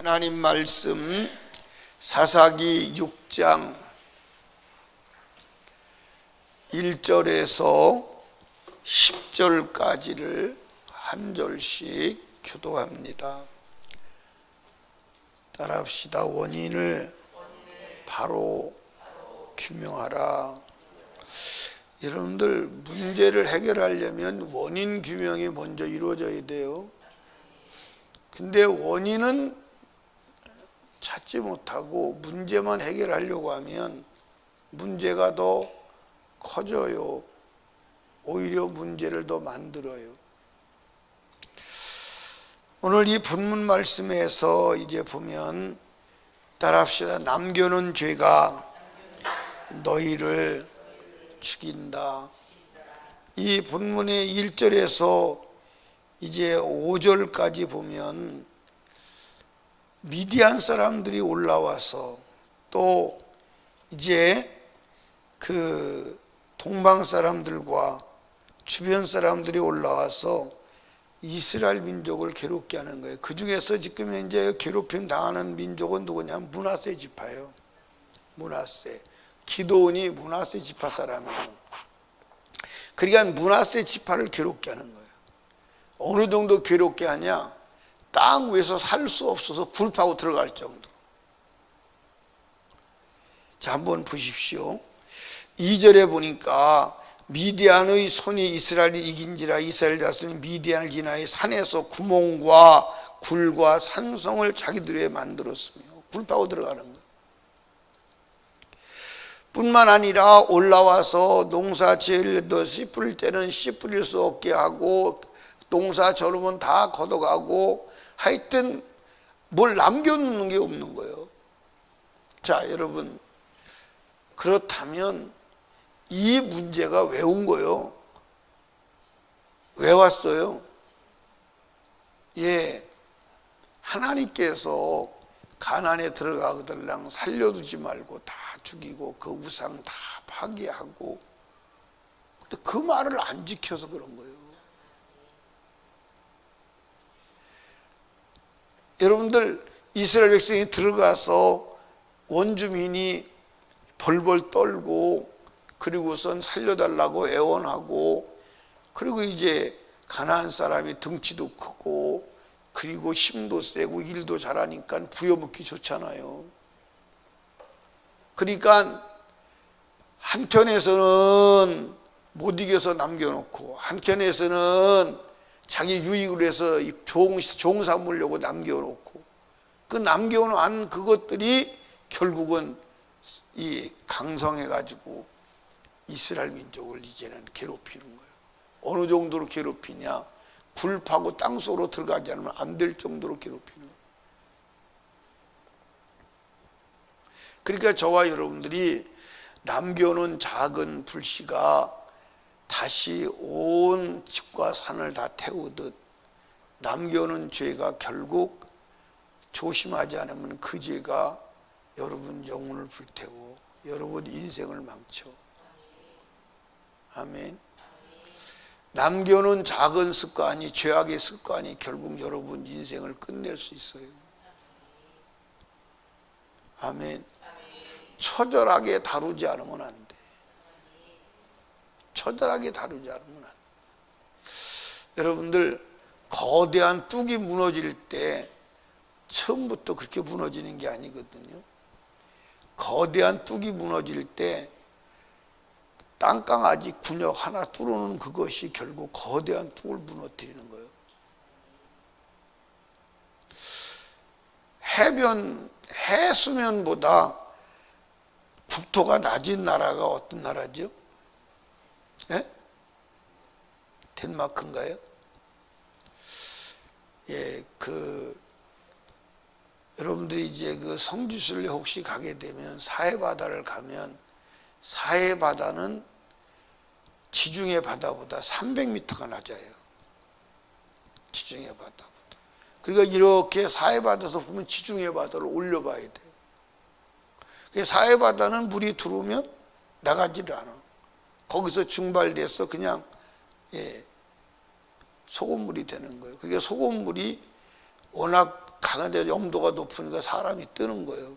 하나님 말씀 사사기 6장 1절에서 10절까지를 한 절씩 교독합니다. 따라합시다. 원인을 바로 규명하라. 여러분들, 문제를 해결하려면 원인 규명이 먼저 이루어져야 돼요. 근데 원인은 찾지 못하고 문제만 해결하려고 하면 문제가 더 커져요. 오히려 문제를 더 만들어요. 오늘 이 본문 말씀에서 이제 보면, 따라합시다. 남겨놓은 죄가 너희를 죽인다. 이 본문의 1절에서 이제 5절까지 보면 미디안 사람들이 올라와서 또 이제 그 동방 사람들과 주변 사람들이 올라와서 이스라엘 민족을 괴롭게 하는 거예요. 그 중에서 지금 현재 괴롭힘 당하는 민족은 누구냐면 므낫세 지파예요. 므낫세. 기드온이 므낫세 지파 사람이에요. 그러니까 므낫세 지파를 괴롭게 하는 거예요. 어느 정도 괴롭게 하냐? 땅 위에서 살 수 없어서 굴 파고 들어갈 정도. 자, 한번 보십시오. 2절에 보니까 미디안의 손이 이스라엘이 이긴지라 이스라엘 자손이 미디안을 지나해 산에서 구멍과 굴과 산성을 자기들에 만들었으며, 굴 파고 들어가는 거예요. 뿐만 아니라 올라와서 농사 지으려도 씨 뿌릴 때는 씨 뿌릴 수 없게 하고, 농사 저르면 다 걷어가고, 하여튼 뭘 남겨놓는 게 없는 거예요. 자, 여러분, 그렇다면 이 문제가 왜 온 거예요? 왜 왔어요? 하나님께서 가나안에 들어가거들랑 살려두지 말고 다 죽이고 그 우상 다 파괴하고, 근데 그 말을 안 지켜서 그런 거예요. 여러분들, 이스라엘 백성이 들어가서 원주민이 벌벌 떨고, 그리고선 살려달라고 애원하고, 그리고 이제 가나안 사람이 덩치도 크고 그리고 힘도 세고 일도 잘하니까 부여먹기 좋잖아요. 그러니까 한편에서는 못 이겨서 남겨놓고, 한편에서는 자기 유익을 해서 종 삼으려고 남겨놓고, 그 남겨놓은 그것들이 결국은 이 강성해가지고 이스라엘 민족을 이제는 괴롭히는 거예요. 어느 정도로 괴롭히냐? 굴 파고 땅속으로 들어가지 않으면 안 될 정도로 괴롭히는 거예요. 그러니까 저와 여러분들이 남겨놓은 작은 불씨가 다시 온 집과 산을 다 태우듯, 남겨놓은 죄가 결국 조심하지 않으면 그 죄가 여러분 영혼을 불태우고 여러분 인생을 망쳐. 아멘. 남겨놓은 작은 습관이, 죄악의 습관이 결국 여러분 인생을 끝낼 수 있어요. 아멘. 처절하게 다루지 않으면 안 돼. 처절하게 다루지 않으면 안 돼. 여러분들, 거대한 뚝이 무너질 때 처음부터 그렇게 무너지는 게 아니거든요. 거대한 뚝이 무너질 때 땅강아지 군역 하나 뚫어놓은 그것이 결국 거대한 뚝을 무너뜨리는 거예요. 해수면보다 국토가 낮은 나라가 어떤 나라죠? 덴마크인가요? 여러분들이 이제 그 성지순례 혹시 가게 되면 사해바다를 가면, 사해바다는 지중해 바다보다 300m가 낮아요. 지중해 바다보다. 그러니까 이렇게 사해바다에서 보면 지중해 바다를 올려봐야 돼요. 사해바다는 물이 들어오면 나가지를 않아. 거기서 증발돼서 그냥 소금물이 되는 거예요. 그게 소금물이 워낙 강한데 염도가 높으니까 사람이 뜨는 거예요.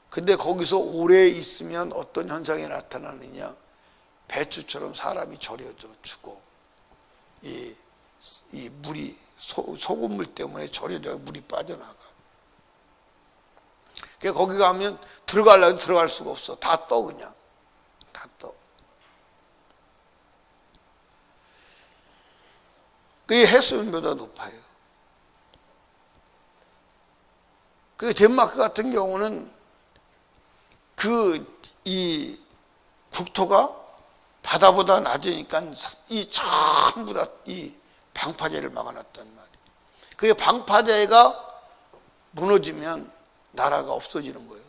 근데 거기서 오래 있으면 어떤 현상이 나타나느냐, 배추처럼 사람이 절여져 죽어. 이 물이 소금물 때문에 절여져 물이 빠져나가. 그러니까 거기 가면 들어가려고 들어갈 수가 없어. 다 떠, 그냥 다 떠. 그게 해수면보다 높아요. 그 덴마크 같은 경우는 이 국토가 바다보다 낮으니까 이 전부 다 이 방파제를 막아놨단 말이에요. 그게 방파제가 무너지면 나라가 없어지는 거예요.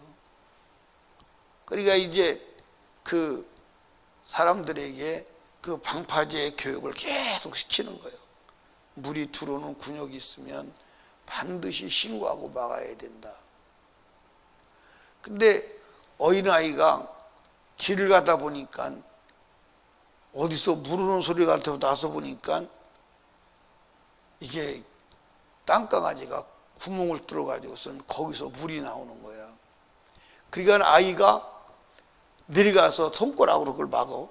그러니까 이제 그 사람들에게 그 방파제 교육을 계속 시키는 거예요. 물이 들어오는 군역이 있으면 반드시 신고하고 막아야 된다. 근데 어린아이가 길을 가다 보니까 어디서 물 오는 소리가 나서 보니까 이게 땅강아지가 구멍을 뚫어가지고선 거기서 물이 나오는 거야. 그러니까 아이가 내려가서 손가락으로 그걸 막어.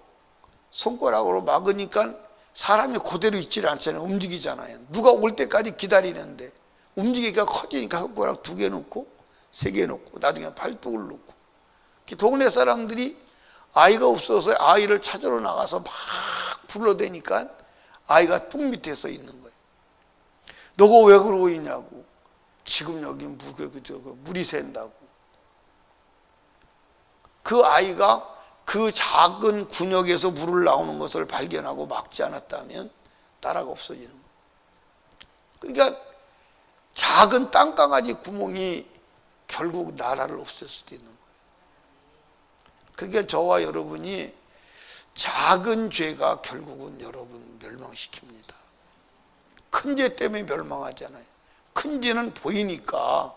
손가락으로 막으니까 사람이 그대로 있질 않잖아요. 움직이잖아요. 누가 올 때까지 기다리는데 움직이기가 커지니까 손가락 2개 놓고 3개 놓고 나중에 팔뚝을 놓고. 동네 사람들이 아이가 없어서 아이를 찾으러 나가서 막 불러대니까 아이가 뚝 밑에 서 있는 거예요. 너가 왜 그러고 있냐고. 지금 여기 물이 샌다고. 그 아이가 그 작은 군역에서 물을 나오는 것을 발견하고 막지 않았다면 나라가 없어지는 거예요. 그러니까 작은 땅강아지 구멍이 결국 나라를 없앨 수도 있는 거예요. 그러니까 저와 여러분이 작은 죄가 결국은 여러분 멸망시킵니다. 큰 죄 때문에 멸망하잖아요. 큰 죄는 보이니까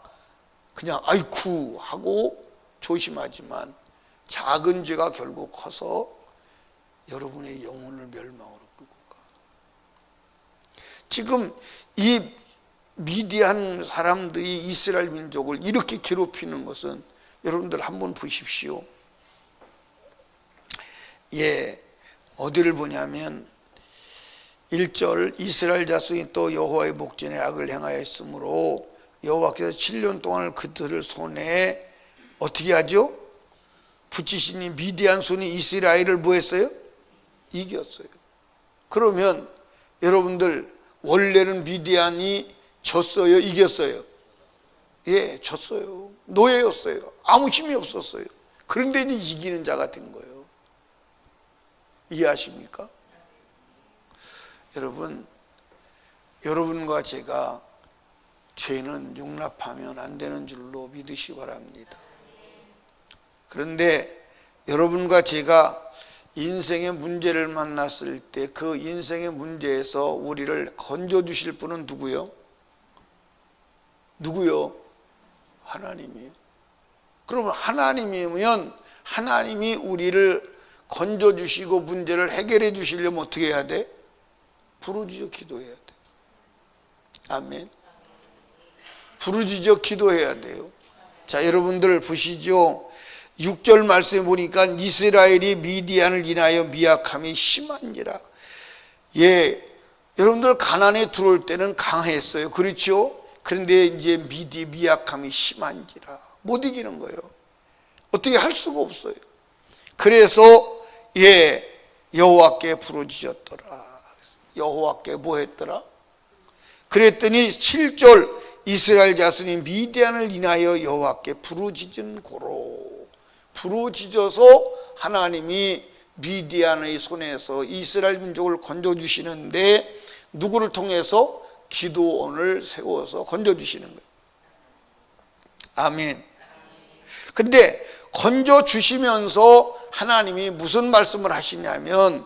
그냥 아이쿠 하고 조심하지만 작은 죄가 결국 커서 여러분의 영혼을 멸망으로 끌고 가. 지금 이 미디안 사람들이 이스라엘 민족을 이렇게 괴롭히는 것은 여러분들 한번 보십시오. 어디를 보냐면 1절 이스라엘 자손이 또 여호와의 목전에 악을 행하였으므로 여호와께서 7년 동안 그들을 손에 어떻게 하죠? 붙이시니 미디안 손이 이스라엘을 뭐 했어요? 이겼어요. 그러면 여러분들 원래는 미디안이 졌어요? 이겼어요? 예, 졌어요. 노예였어요. 아무 힘이 없었어요. 그런데 이제 이기는 자가 된 거예요. 이해하십니까? 여러분과 제가 죄는 용납하면 안 되는 줄로 믿으시기 바랍니다. 그런데 여러분과 제가 인생의 문제를 만났을 때 그 인생의 문제에서 우리를 건져주실 분은 누구요? 누구요? 하나님이요. 그러면 하나님이면 하나님이 우리를 건져주시고 문제를 해결해 주시려면 어떻게 해야 돼? 부르짖어 기도해야 돼. 아멘. 부르짖어 기도해야 돼요. 자, 여러분들 보시죠. 6절 말씀에 보니까 이스라엘이 미디안을 인하여 미약함이 심한지라. 여러분들 가나안에 들어올 때는 강했어요. 그렇죠? 그런데 이제 미약함이 심한지라. 못 이기는 거예요. 어떻게 할 수가 없어요. 그래서 여호와께 부르짖었더라. 여호와께 뭐 했더라? 그랬더니 7절 이스라엘 자손이 미디안을 인하여 여호와께 부르짖은 고로. 부르짖어서 하나님이 미디안의 손에서 이스라엘 민족을 건져주시는데 누구를 통해서? 기드온을 세워서 건져주시는 거예요. 아멘. 근데 건져주시면서 하나님이 무슨 말씀을 하시냐면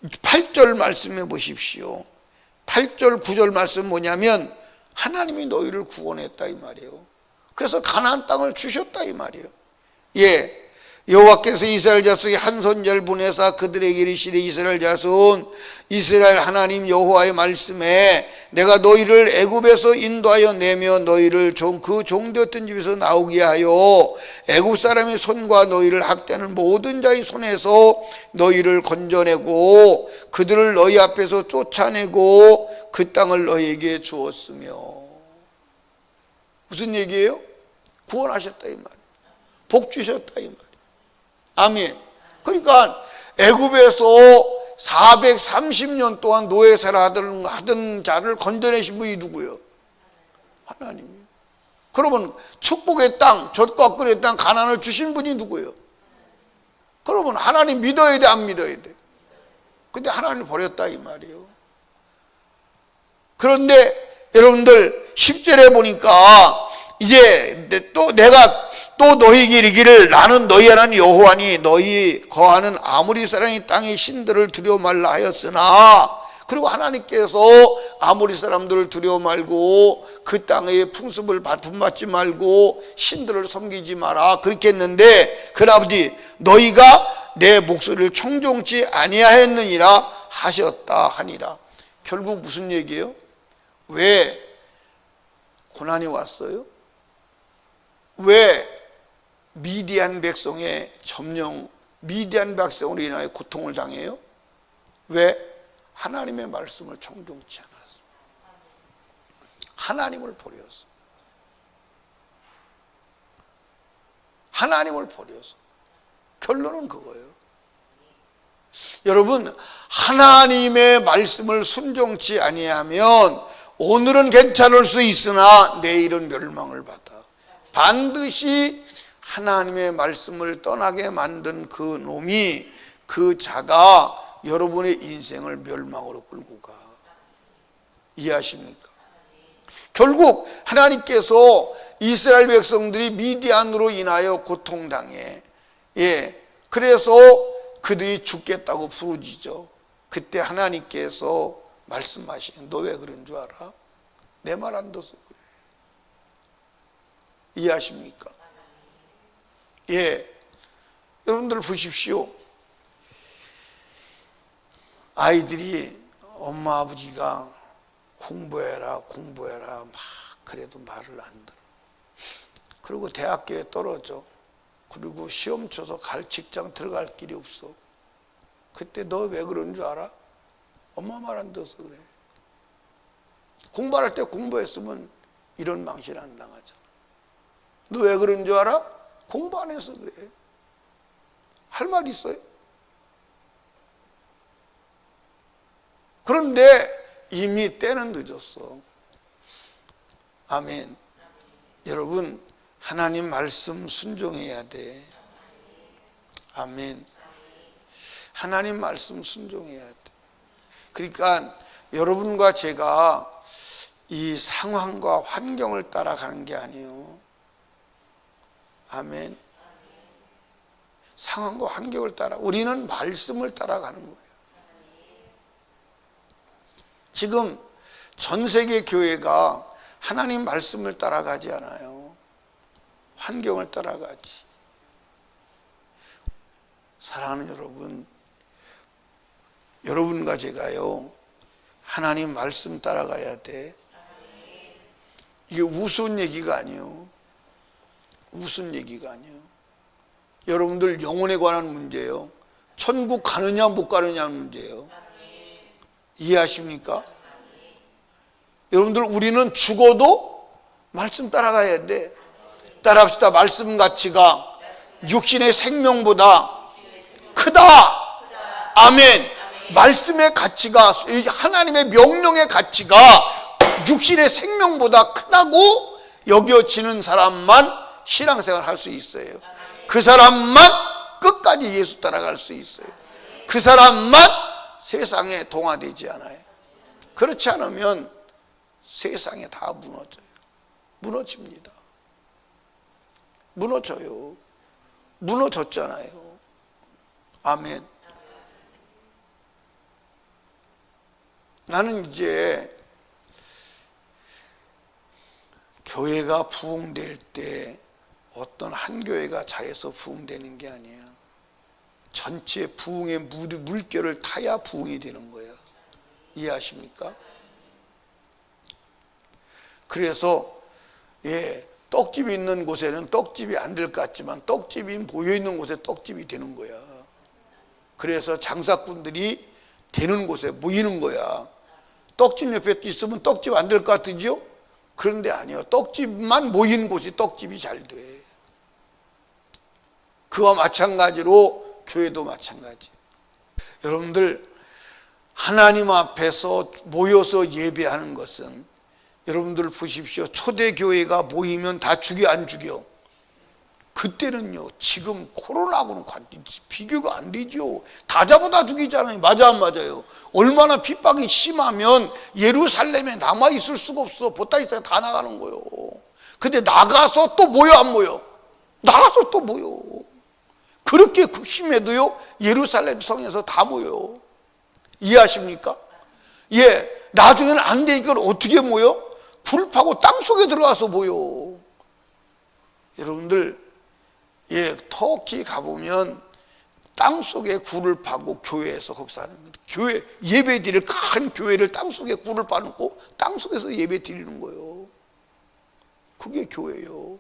8절 말씀해 보십시오. 8절 9절 말씀 뭐냐면 하나님이 너희를 구원했다 이 말이에요. 그래서 가나안 땅을 주셨다 이 말이에요. 여호와께서 이스라엘 자손이 한 손자를 보내사 그들에게 이르시되 이스라엘 자손 이스라엘 하나님 여호와의 말씀에 내가 너희를 애굽에서 인도하여 내며 너희를 그 종되었던 집에서 나오게 하여 애굽 사람의 손과 너희를 학대하는 모든 자의 손에서 너희를 건져내고 그들을 너희 앞에서 쫓아내고 그 땅을 너희에게 주었으며. 무슨 얘기예요? 구원하셨다 이 말이에요. 복 주셨다 이 말이에요. 아멘. 그러니까 애굽에서 430년 동안 노예생활 하던 자를 건져내신 분이 누구예요? 하나님이에요. 그러면 축복의 땅, 젖과 꿀의 땅 가나안을 주신 분이 누구예요? 그러면 하나님 믿어야 돼, 안 믿어야 돼? 근데 하나님을 버렸다 이 말이에요. 그런데 여러분들 10절에 보니까 이제 또 내가 또 너희에게 이르기를 나는 너희 하나님 여호와니 너희 거하는 아모리 사람의 땅의 신들을 두려워 말라 하였으나, 그리고 하나님께서 아모리 사람들을 두려워 말고 그 땅의 풍습을 받지 말고 신들을 섬기지 마라 그렇게 했는데, 그 아버지 너희가 내 목소리를 청종치 아니하였느니라 하셨다 하니라. 결국 무슨 얘기예요? 왜 고난이 왔어요? 왜 미디안 백성의 점령, 미디안 백성으로 인하여 고통을 당해요? 왜? 하나님의 말씀을 청종치 않았어. 하나님을 버려서. 하나님을 버려서. 결론은 그거예요. 여러분, 하나님의 말씀을 순종치 아니하면 오늘은 괜찮을 수 있으나 내일은 멸망을 받아. 반드시 하나님의 말씀을 떠나게 만든 그 놈이, 그 자가 여러분의 인생을 멸망으로 끌고 가. 이해하십니까? 결국 하나님께서 이스라엘 백성들이 미디안으로 인하여 고통당해. 그래서 그들이 죽겠다고 부르짖어. 그때 하나님께서 말씀하시는, 너 왜 그런 줄 알아? 내 말 안 듣어서 그래. 이해하십니까? 여러분들 보십시오. 아이들이 엄마 아버지가 공부해라 막 그래도 말을 안 들어. 그리고 대학교에 떨어져. 그리고 시험 쳐서 갈 직장 들어갈 길이 없어. 그때 너 왜 그런 줄 알아? 엄마 말 안 들어서 그래. 공부할 때 공부했으면 이런 망신 안 당하잖아. 너 왜 그런 줄 알아? 공부 안 해서 그래. 할 말 있어요? 그런데 이미 때는 늦었어. 아멘. 여러분, 하나님 말씀 순종해야 돼. 아멘. 하나님 말씀 순종해야 돼. 그러니까 여러분과 제가 이 상황과 환경을 따라가는 게 아니에요. 아멘. 상황과 환경을 따라, 우리는 말씀을 따라가는 거예요. 지금 전 세계 교회가 하나님 말씀을 따라가지 않아요. 환경을 따라가지. 사랑하는 여러분, 여러분과 제가요, 하나님 말씀 따라가야 돼. 이게 우스운 얘기가 아니에요. 우스운 얘기가 아니에요. 여러분들 영혼에 관한 문제예요. 천국 가느냐 못 가느냐 문제예요. 이해하십니까? 여러분들, 우리는 죽어도 말씀 따라가야 돼. 따라합시다. 말씀 가치가 육신의 생명보다 크다. 아멘. 말씀의 가치가, 하나님의 명령의 가치가 육신의 생명보다 크다고 여겨지는 사람만 신앙생활 할 수 있어요. 그 사람만 끝까지 예수 따라갈 수 있어요. 그 사람만 세상에 동화되지 않아요. 그렇지 않으면 세상에 다 무너져요. 무너집니다. 무너져요. 무너졌잖아요. 아멘. 나는 이제 교회가 부흥될 때 어떤 한 교회가 잘해서 부흥되는 게 아니야. 전체 부흥의 물결을 타야 부흥이 되는 거야. 이해하십니까? 그래서 떡집이 있는 곳에는 떡집이 안 될 것 같지만 떡집이 모여있는 곳에 떡집이 되는 거야. 그래서 장사꾼들이 되는 곳에 모이는 거야. 떡집 옆에 있으면 떡집 안 될 것 같으죠? 그런데 아니요. 떡집만 모이는 곳이 떡집이 잘 돼. 그와 마찬가지로 교회도 마찬가지. 여러분들 하나님 앞에서 모여서 예배하는 것은, 여러분들 보십시오. 초대교회가 모이면 다 죽여 안 죽여? 그때는요, 지금 코로나하고는 비교가 안 되죠. 다 잡아다 죽이잖아요. 맞아 안 맞아요? 얼마나 핍박이 심하면 예루살렘에 남아있을 수가 없어. 보따리싸 다 나가는 거예요. 근데 나가서 또 모여 안 모여? 나가서 또 모여. 그렇게 극심해도요, 예루살렘 성에서 다 모여. 이해하십니까? 나중에는 안 되니까 어떻게 모여? 굴 파고 땅 속에 들어가서 모여. 여러분들, 터키 가보면 땅 속에 굴을 파고 교회에서 거기서 하는 거예요. 교회, 예배 드릴 큰 교회를 땅 속에 굴을 파놓고 땅 속에서 예배 드리는 거예요. 그게 교회예요.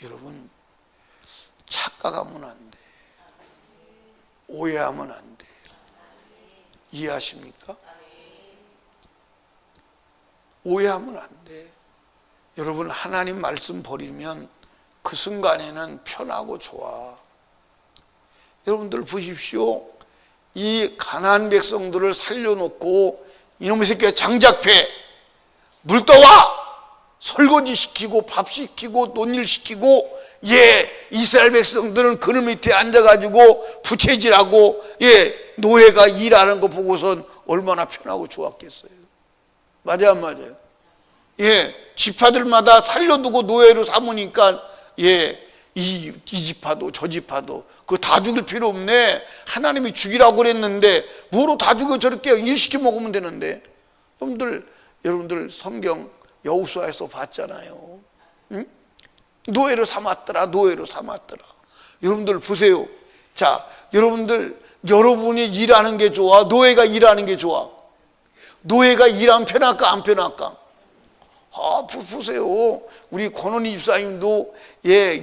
여러분, 착각하면 안 돼. 오해하면 안 돼. 이해하십니까? 오해하면 안 돼. 여러분, 하나님 말씀 버리면 그 순간에는 편하고 좋아. 여러분들 보십시오. 이 가나안 백성들을 살려놓고 이놈의 새끼가 장작패, 물 떠와! 설거지 시키고 밥 시키고 논일 시키고, 이스라엘 백성들은 그늘 밑에 앉아가지고 부채질하고, 노예가 일하는 거 보고선 얼마나 편하고 좋았겠어요. 맞아요 안 맞아요? 지파들마다 살려두고 노예로 삼으니까, 이 지파도 저 지파도 그거 다 죽일 필요 없네. 하나님이 죽이라고 그랬는데 뭐로 다 죽여? 저렇게 일시켜 먹으면 되는데. 여러분들 성경 여호수아에서 봤잖아요. 응? 노예로 삼았더라. 여러분들 보세요. 자, 여러분이 일하는 게 좋아? 노예가 일하는 게 좋아? 노예가 일하면 편할까 안 편할까? 보세요. 우리 권원희 집사님도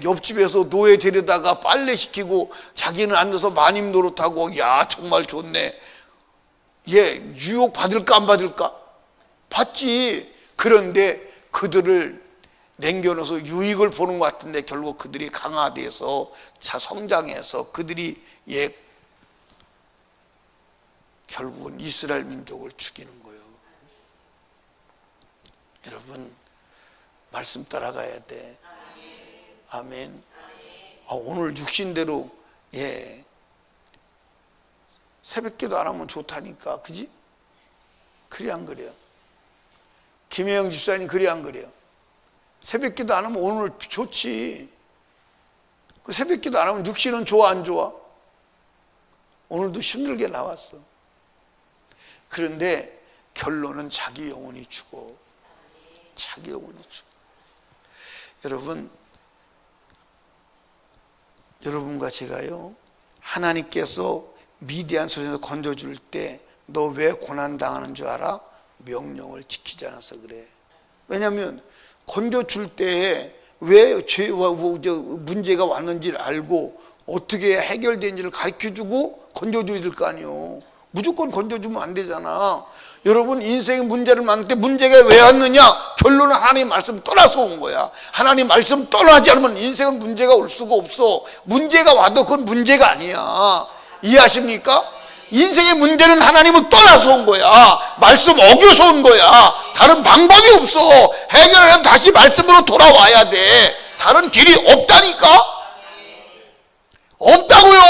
옆집에서 노예 데려다가 빨래 시키고 자기는 앉아서 마님 노릇하고, 정말 좋네. 유혹 받을까 안 받을까? 받지. 그런데 그들을 남겨놓아서 유익을 보는 것 같은데 결국 그들이 강화돼서 성장해서 그들이 결국은 이스라엘 민족을 죽이는 거예요. 여러분, 말씀 따라가야 돼. 아멘. 오늘 육신대로 새벽기도 안 하면 좋다니까, 그지? 그래 안 그래요? 김혜영 집사님 그래 안 그래요? 새벽기도 안 하면 오늘 좋지. 그 새벽기도 안 하면 육신은 좋아 안 좋아? 오늘도 힘들게 나왔어. 그런데 결론은 자기 영혼이 죽어. 자기 영혼이 죽어. 여러분과 제가요, 하나님께서 미디안 손에서 건져줄 때 너 왜 고난당하는 줄 알아? 명령을 지키지 않아서 그래. 왜냐하면 건져줄 때에 왜 죄와 문제가 왔는지를 알고 어떻게 해결된지를 가르쳐주고 건져줘야 될 거 아니에요. 무조건 건져주면 안 되잖아. 여러분, 인생의 문제를 만날 때 문제가 왜 왔느냐? 결론은 하나님 말씀 떠나서 온 거야. 하나님 말씀 떠나지 않으면 인생은 문제가 올 수가 없어. 문제가 와도 그건 문제가 아니야. 이해하십니까? 인생의 문제는 하나님을 떠나서 온 거야. 말씀 어겨서 온 거야. 다른 방법이 없어. 해결하려면 다시 말씀으로 돌아와야 돼. 다른 길이 없다니까? 없다고요.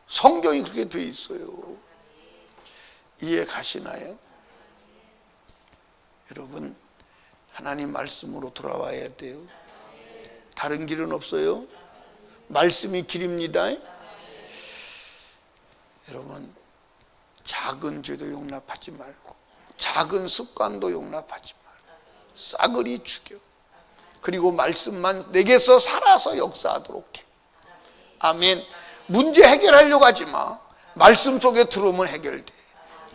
성경이 그렇게 돼 있어요. 이해 가시나요? 여러분, 하나님 말씀으로 돌아와야 돼요. 다른 길은 없어요. 말씀이 길입니다. 여러분, 작은 죄도 용납하지 말고 작은 습관도 용납하지 말고 싸그리 죽여. 그리고 말씀만 내게서 살아서 역사하도록 해. 아멘. 문제 해결하려고 하지 마. 말씀 속에 들어오면 해결돼.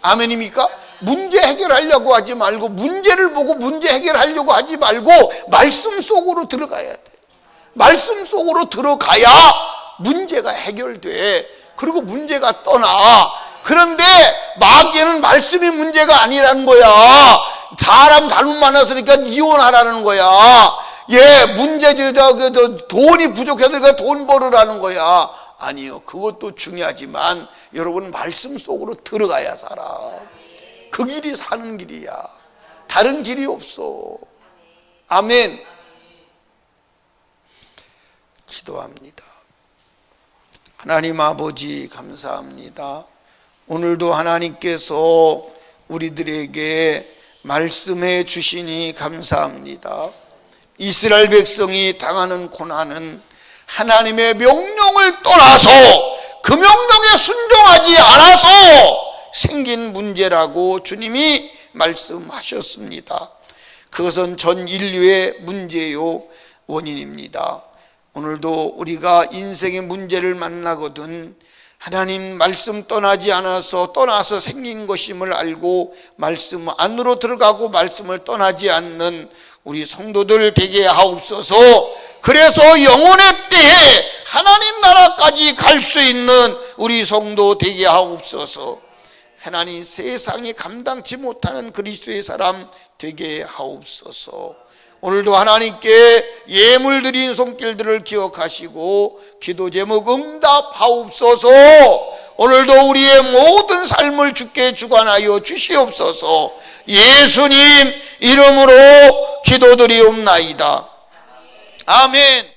아멘입니까? 문제 해결하려고 하지 말고, 문제를 보고 문제 해결하려고 하지 말고 말씀 속으로 들어가야 돼. 말씀 속으로 들어가야 문제가 해결돼. 그리고 문제가 떠나. 그런데 마귀는 말씀이 문제가 아니라는 거야. 사람 잘못 만났으니까 이혼하라는 거야. 문제 돈이 부족해서 돈 벌으라는 거야. 아니요, 그것도 중요하지만 여러분 말씀 속으로 들어가야 살아. 그 길이 사는 길이야. 다른 길이 없어. 아멘. 기도합니다. 하나님 아버지 감사합니다. 오늘도 하나님께서 우리들에게 말씀해 주시니 감사합니다. 이스라엘 백성이 당하는 고난은 하나님의 명령을 떠나서 그 명령에 순종하지 않아서 생긴 문제라고 주님이 말씀하셨습니다. 그것은 전 인류의 문제요 원인입니다. 오늘도 우리가 인생의 문제를 만나거든 하나님 말씀 떠나서 생긴 것임을 알고 말씀 안으로 들어가고 말씀을 떠나지 않는 우리 성도들 되게 하옵소서. 그래서 영혼의 때에 하나님 나라까지 갈 수 있는 우리 성도 되게 하옵소서. 하나님 세상이 감당치 못하는 그리스도의 사람 되게 하옵소서. 오늘도 하나님께 예물 드린 손길들을 기억하시고 기도 제목 응답하옵소서. 오늘도 우리의 모든 삶을 주께 주관하여 주시옵소서. 예수님 이름으로 기도드리옵나이다. 아멘.